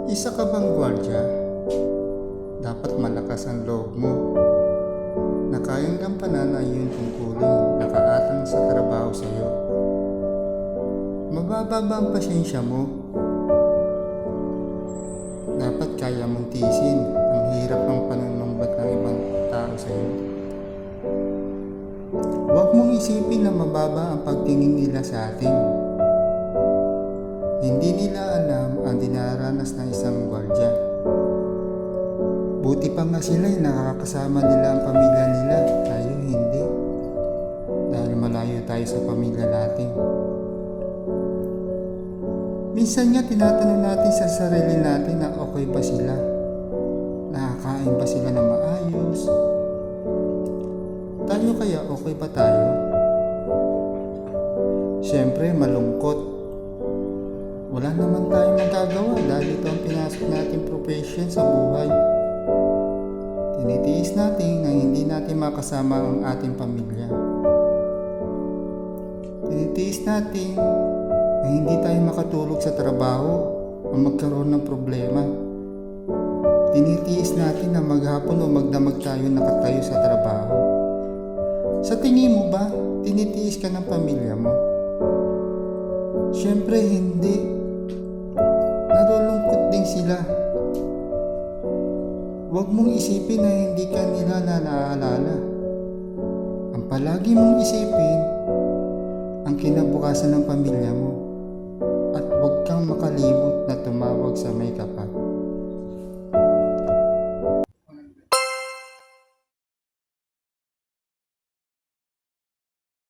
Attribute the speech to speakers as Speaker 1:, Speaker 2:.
Speaker 1: Isa ka bang gwardya? Dapat malakas ang loob mo na kayang gampanan ang iyong tungkulin nakaatang sa trabaho sa iyo. Mababa ba ang pasensya mo? Dapat kaya mong tiisin ang hirap ng panunumbat ng ibang tao sa iyo. Huwag mong isipin na mababa ang pagtingin nila sa atin. Hindi nila alam ang dinaranas ng isang gwardya. Buti pa nga sila'y nakakasama nila ang pamilya nila. Tayo hindi. Dahil malayo tayo sa pamilya natin. Minsan nga tinatanong natin sa sarili natin na okay pa sila. Nakakain pa sila ng maayos. Tayo kaya okay pa tayo? Siyempre malungkot. Wala naman tayong magagawa dahil ito ang pinasok natin profession sa buhay. Tinitiis natin na hindi natin makasama ang ating pamilya. Tinitiis natin na hindi tayo makatulog sa trabaho o magkaroon ng problema. Tinitiis natin na maghapon o magdamag tayo nakatayo sa trabaho. Sa tingin mo ba, tinitiis ka ng pamilya mo? Siyempre hindi. Nalulungkot din sila. Huwag mong isipin na hindi ka nila naaalala. Ang palagi mong isipin, ang kinabukasan ng pamilya mo. At huwag kang makalimot na tumawag sa may kapal.